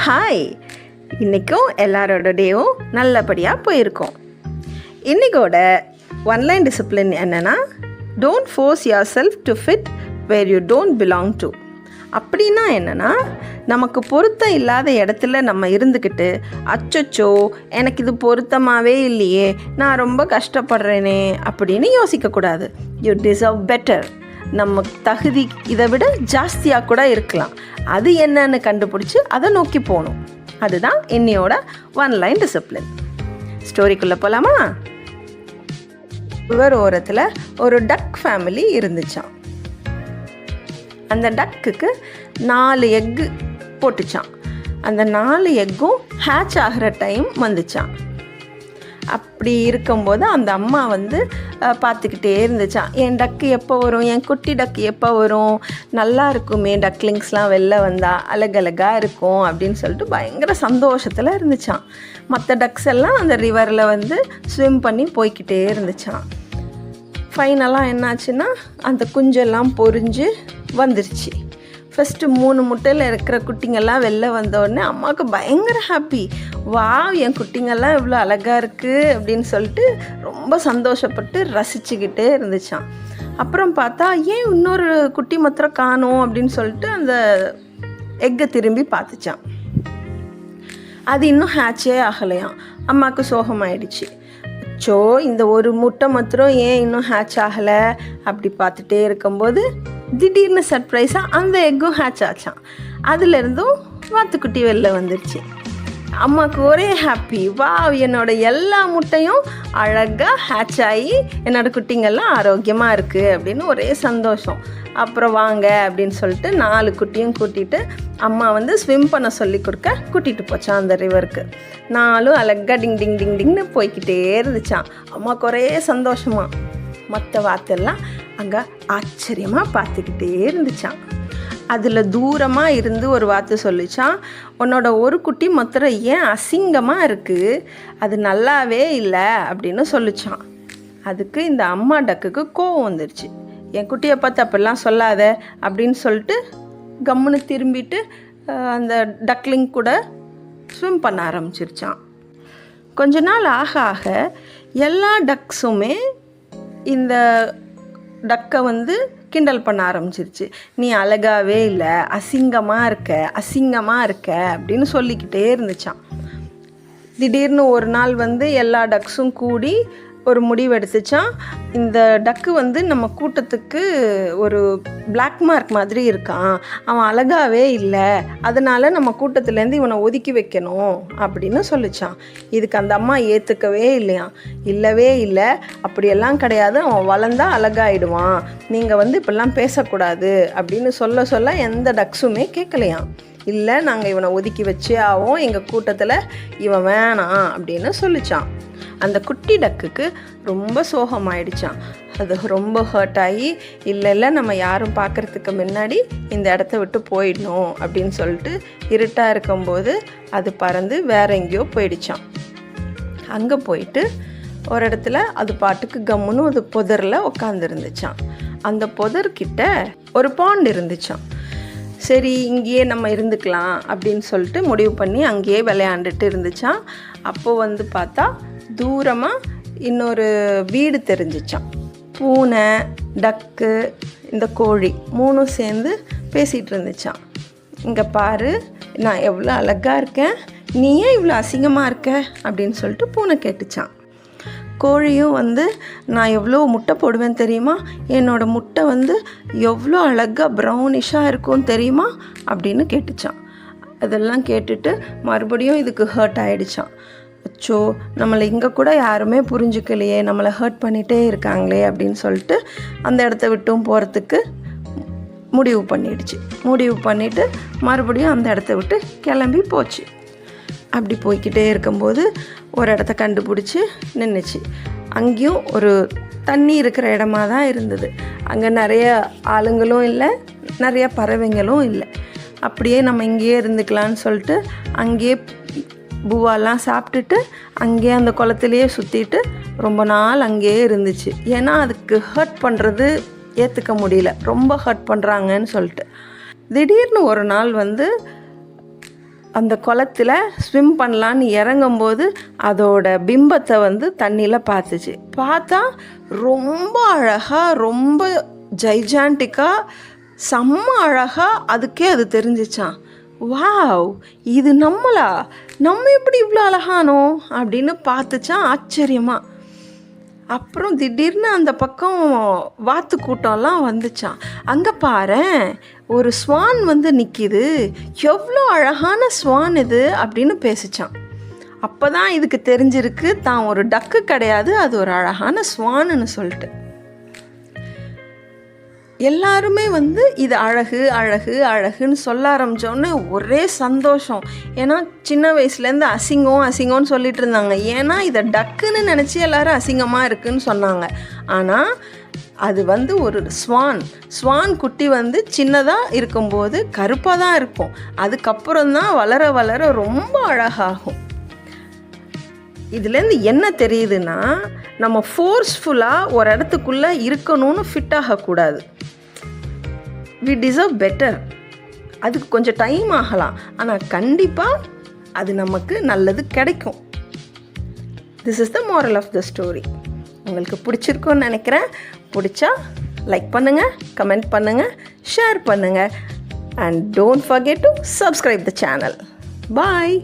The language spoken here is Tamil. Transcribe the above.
ஹாய், இன்றைக்கும் எல்லாரோட டேவும் நல்லபடியாக போயிருக்கோம். இன்றைக்கோட ஒன்லைன் டிசிப்ளின் என்னென்னா, don't force your self to fit where you don't belong to. அப்படின்னா என்னென்னா, நமக்கு பொருத்தம் இல்லாத இடத்துல நம்ம இருந்துக்கிட்டு அச்சச்சோ எனக்கு இது பொருத்தமாகவே இல்லையே, நான் ரொம்ப கஷ்டப்படுறேனே அப்படின்னு யோசிக்கக்கூடாது. You deserve better. நம்ம தகுதி இதை விட ஜாஸ்தியாக கூட இருக்கலாம். அது என்னன்னு கண்டுபிடிச்சி அதை நோக்கி போகணும். அதுதான் இன்னையோட ஒன்லைன் டிசிப்ளின். ஸ்டோரிக்குள்ளே போகலாமா? ரிவர் ஓரத்தில் ஒரு டக் ஃபேமிலி இருந்துச்சான். அந்த டக்குக்கு 4 எக்கு போட்டுச்சான். அந்த 4 எக்கும் ஹேட்ச் ஆகிற டைம் வந்துச்சான். அப்படி இருக்கும்போது அந்த அம்மா பார்த்துக்கிட்டே இருந்துச்சான். என் டக்கு எப்போ வரும், என் குட்டி டக்கு எப்போ வரும், நல்லா இருக்குமே, டக்லிங்ஸ்லாம் வெளில வந்தால் அழகழகாக இருக்கும் அப்படின்னு சொல்லிட்டு பயங்கர சந்தோஷத்தில் இருந்துச்சான். மற்ற டக்ஸ் எல்லாம் அந்த ரிவரில் ஸ்விம் பண்ணி போய்கிட்டே இருந்துச்சான். ஃபைனலாக என்னாச்சுன்னா, அந்த குஞ்செல்லாம் பொரிஞ்சு வந்துருச்சு. ஃபஸ்ட்டு 3 முட்டையில் இருக்கிற குட்டிங்கெல்லாம் வெளில வந்தோடனே அம்மாவுக்கு பயங்கர ஹாப்பி. வா, என் குட்டிங்கெல்லாம் இவ்வளோ அழகாக இருக்குது அப்படின்னு சொல்லிட்டு ரொம்ப சந்தோஷப்பட்டு ரசிச்சுக்கிட்டே இருந்துச்சான். அப்புறம் பார்த்தா ஏன் இன்னொரு குட்டி மாத்திரம் காணோம் அப்படின்னு சொல்லிட்டு அந்த எக்கை திரும்பி பார்த்துச்சான். அது இன்னும் ஹேட்சே ஆகலையாம். அம்மாவுக்கு சோகமாயிடுச்சு. இந்த ஒரு முட்டை மாத்திரம் ஏன் இன்னும் ஹேட்ச் ஆகலை அப்படி பார்த்துட்டே இருக்கும்போது திடீர்னு சர்ப்ரைஸாக அந்த எக்கும் ஹேட்ச் ஆச்சான். அதுலேருந்தும் வாத்துக்குட்டி வெளில வந்துடுச்சு. அம்மாவுக்கு ஒரே ஹாப்பி. வா, என்னோட எல்லா முட்டையும் அழகாக ஹேட்ச் ஆகி என்னோடய குட்டிங்கெல்லாம் ஆரோக்கியமாக இருக்குது அப்படின்னு ஒரே சந்தோஷம். அப்புறம் வாங்க அப்படின்னு சொல்லிட்டு 4 குட்டியும் கூட்டிகிட்டு அம்மா ஸ்விம் பண்ண சொல்லி கொடுக்க கூட்டிகிட்டு போச்சான் அந்த ரிவருக்கு. 4 அழகாக டிங் டிங் டிங் டிங்னு போய்கிட்டே இருந்துச்சான். அம்மாவுக்கு ஒரே சந்தோஷமா. மற்ற வாத்தெல்லாம் அங்கே ஆச்சரியமாக பார்த்துக்கிட்டே இருந்துச்சான். அதில் தூரமாக இருந்து ஒரு வாத்து சொல்லிச்சான், உன்னோட ஒரு குட்டி மாத்திரம் ஏன் அசிங்கமாக இருக்குது, அது நல்லாவே இல்லை அப்படின்னு சொல்லிச்சான். அதுக்கு இந்த அம்மா டக்குக்கு கோவம் வந்துருச்சு. என் குட்டியை பார்த்து அப்படிலாம் சொல்லாத அப்படின்னு சொல்லிட்டு கம்முன்னு திரும்பிட்டு அந்த டக்லிங் கூட ஸ்விம் பண்ண ஆரம்பிச்சிருச்சான். கொஞ்ச நாள் ஆக ஆக எல்லா டக்ஸுமே இந்த டக்கை கிண்டல் பண்ண ஆரம்பிச்சிருச்சு. நீ அழகாவே இல்லை, அசிங்கமாக இருக்க அப்படின்னு சொல்லிக்கிட்டே இருந்துச்சான். திடீர்னு ஒரு நாள் எல்லா டக்ஸும் கூடி ஒரு முடிவு எடுத்துச்சான். இந்த டக்கு நம்ம கூட்டத்துக்கு ஒரு பிளாக் மார்க் மாதிரி இருக்கான், அவன் அழகாவே இல்லை, அதனால் நம்ம கூட்டத்துலேருந்து இவனை ஒதுக்கி வைக்கணும் அப்படின்னு சொல்லிச்சான். இதுக்கு அந்த அம்மா ஏற்றுக்கவே இல்லையாம். இல்லவே இல்லை, அப்படியெல்லாம் கிடையாது, அவன் வளர்ந்தா அழகாயிடுவான், நீங்கள் இப்படிலாம் பேசக்கூடாது அப்படின்னு சொல்ல எந்த டக்ஸுமே கேட்கலையாம். இல்லை, நாங்கள் இவனை ஒதுக்கி வச்சே ஆகும், எங்கள் கூட்டத்தில் இவன் வேணாம் அப்படின்னு சொல்லிச்சான். அந்த குட்டி டக்குக்கு ரொம்ப சோகமாயிடுச்சான். அது ரொம்ப ஹர்ட் ஆகி இல்லை நம்ம யாரும் பார்க்குறதுக்கு முன்னாடி இந்த இடத்த விட்டு போயிடணும் அப்படின்னு சொல்லிட்டு இருட்டாக இருக்கும்போது அது பறந்து வேற எங்கேயோ போயிடுச்சான். அங்கே போயிட்டு ஒரு இடத்துல அது பாட்டுக்கு கம்முன்னு ஒரு புதரில் உட்காந்துருந்துச்சான். அந்த புதர்கிட்ட ஒரு பாண்ட் இருந்துச்சான். சரி, இங்கேயே நம்ம இருந்துக்கலாம் அப்படின்னு சொல்லிட்டு முடிவு பண்ணி அங்கேயே விளையாண்டுட்டு இருந்துச்சான். அப்போது பார்த்தா தூரமாக இன்னொரு வீடு தெரிஞ்சிச்சான். பூனை, டக்கு, இந்த கோழி 3 சேர்ந்து பேசிகிட்டு இருந்துச்சான். இங்கே பாரு, நான் எவ்வளோ அழகாக இருக்கேன், நீ ஏன் இவ்வளோ அசிங்கமாக இருக்க அப்படின்னு சொல்லிட்டு பூனை கேட்டுச்சான். கோழியும் நான் எவ்வளோ முட்டை போடுவேன் தெரியுமா, என்னோடய முட்டை எவ்வளோ அழகாக ப்ரௌனிஷாக இருக்கும் தெரியுமா அப்படின்னு கேட்டுச்சான். அதெல்லாம் கேட்டுட்டு மறுபடியும் இதுக்கு ஹர்ட் ஆகிடுச்சான். நம்மளை இங்கே கூட யாருமே புரிஞ்சுக்கலையே, நம்மளை ஹர்ட் பண்ணிகிட்டே இருக்காங்களே அப்படின்னு சொல்லிட்டு அந்த இடத்த விட்டும் போகிறதுக்கு முடிவு பண்ணிவிட்டு மறுபடியும் அந்த இடத்த விட்டு கிளம்பி போச்சு. அப்படி போய்கிட்டே இருக்கும்போது ஒரு இடத்த கண்டுபிடிச்சி நின்றுச்சு. அங்கேயும் ஒரு தண்ணி இருக்கிற இடமா தான் இருந்தது. அங்கே நிறைய ஆளுங்களும் இல்லை, நிறைய பறவைங்களும் இல்லை. அப்படியே நம்ம இங்கேயே இருந்துக்கலான்னு சொல்லிட்டு அங்கேயே பூவாலாம் சாப்பிட்டுட்டு அங்கேயே அந்த குளத்துலேயே சுற்றிட்டு ரொம்ப நாள் அங்கேயே இருந்துச்சு. ஏன்னா அதுக்கு ஹர்ட் பண்ணுறது ஏற்றுக்க முடியல, ரொம்ப ஹர்ட் பண்ணுறாங்கன்னு சொல்லிட்டு. திடீர்னு ஒரு நாள் அந்த குளத்தில் ஸ்விம் பண்ணலான்னு இறங்கும்போது அதோட பிம்பத்தை வந்து தண்ணியில் பார்த்துச்சு. பார்த்தா ரொம்ப அழகாக, ரொம்ப ஜைஜான்டிக்காக, செம்ம அழகாக அதுக்கே அது தெரிஞ்சிச்சான். வாவ், இது நம்மளா, நம்ம எப்படி இவ்வளோ அழகானோம் அப்படின்னு பார்த்துச்சான் ஆச்சரியமாக. அப்புறம் திடீர்னு அந்த பக்கம் வாத்து கூட்டம்லாம் வந்துச்சான். அங்கே பாரேன், ஒரு ஸ்வான் வந்து நிற்கிது, எவ்வளோ அழகான ஸ்வான் இது அப்படின்னு பேசிச்சான். அப்போ தான் இதுக்கு தெரிஞ்சிருக்கு தான் ஒரு டக்கு கிடையாது, அது ஒரு அழகான ஸ்வான்னு சொல்லிட்டு. எல்லாருமே வந்து இது அழகு அழகு அழகுன்னு சொல்ல ஆரம்பித்தோன்னே ஒரே சந்தோஷம். ஏன்னா சின்ன வயசுலேருந்து அசிங்கம்னு சொல்லிட்டு இருந்தாங்க. ஏன்னா இதை டக்குன்னு நினச்சி எல்லோரும் அசிங்கமாக இருக்குதுன்னு சொன்னாங்க. ஆனால் அது வந்து ஒரு ஸ்வான் குட்டி வந்து சின்னதாக இருக்கும்போது கருப்பாக தான் இருக்கும். அதுக்கப்புறம் தான் வளர வளர ரொம்ப அழகாகும். இதுலேருந்து என்ன தெரியுதுன்னா, நம்ம ஃபோர்ஸ்ஃபுல்லாக ஒரு இடத்துக்குள்ளே இருக்கணும்னு ஃபிட் ஆகக்கூடாது. we deserve better. அதுக்கு கொஞ்சம் டைம் ஆகலாம், ஆனால் கண்டிப்பாக அது நமக்கு நல்லது கிடைக்கும். This is the moral of the story. உங்களுக்கு பிடிச்சிருக்குன்னு நினைக்கிறேன். பிடிச்சா லைக் பண்ணுங்கள், கமெண்ட் பண்ணுங்கள், ஷேர் பண்ணுங்கள், and don't forget to subscribe the channel. Bye.